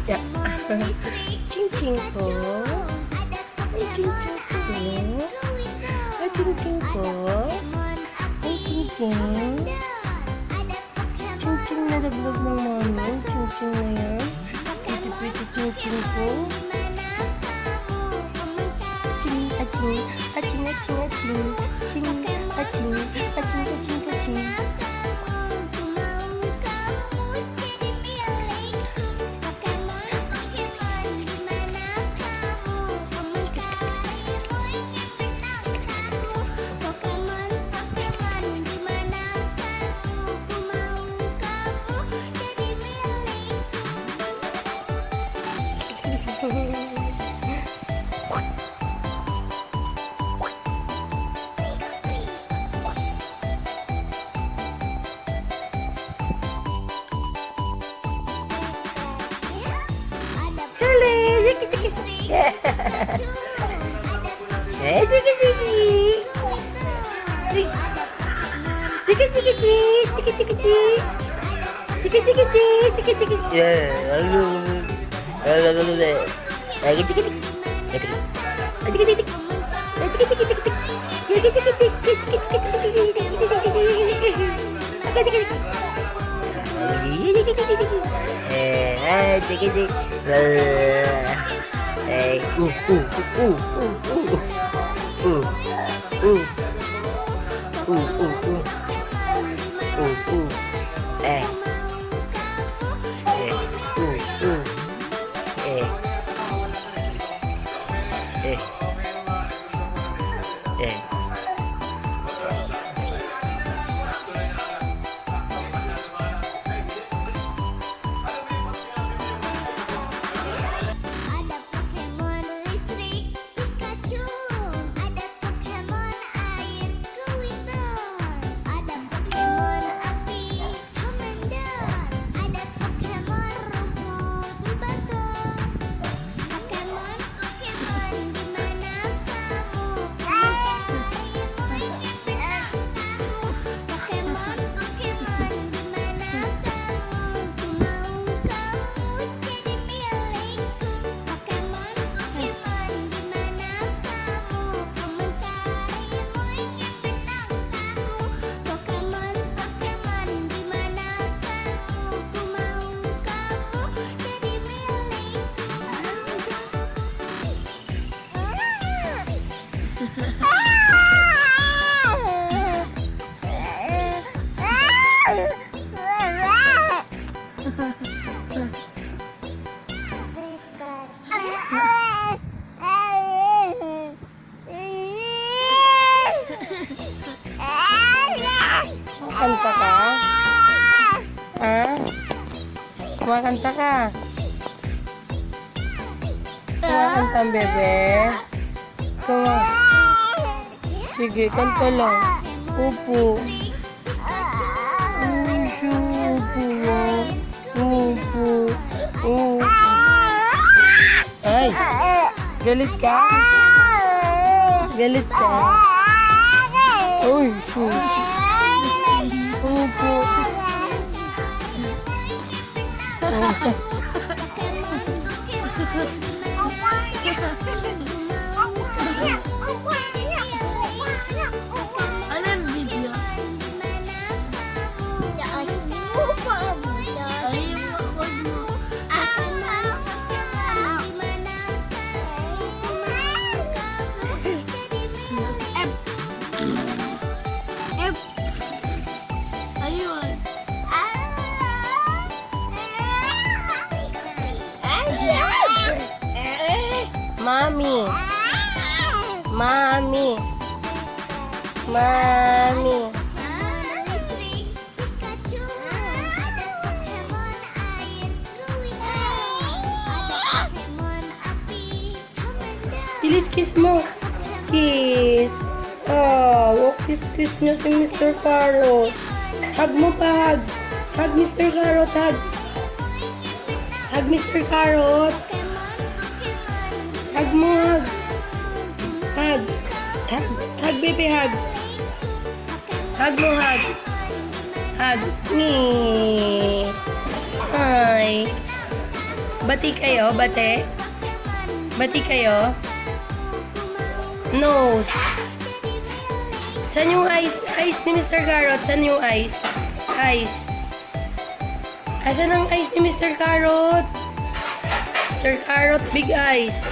Ya. Cincin po. Ay, cincin po. Ay, cincin po. Ay, cincin. Cincin na lablog ng mami. Cincin na yan. Pretty cincin po. Acing, acing, acing, acing, acing. Cing, acing, acing, acing, acing. Kanta ka? Ha? Kumakanta ka? Kumakanta ang bebe? Sige, kanta lang. Upo. Upo. Upo. Ay, galit ka? Galit ka? Uy, sus. Upo. Alin video? Mami. Mami. Mami. Bilis kiss mo. Kiss. Oh, kiss niya si Mr. Carrot. Hug mo pa, hug. Hug Mr. Carrot, hug. Hug Mr. Carrot. Hug mo, hug. Hug. Hug, hug baby, hug. Hug mo, hug. Hug. Ay. Bati kayo, bate. Bati kayo. Nose. Saan yung eyes? Eyes ni Mr. Carrot. Saan yung eyes? Eyes. Asan ang eyes ni Mr. Carrot? Mr. Carrot, big eyes.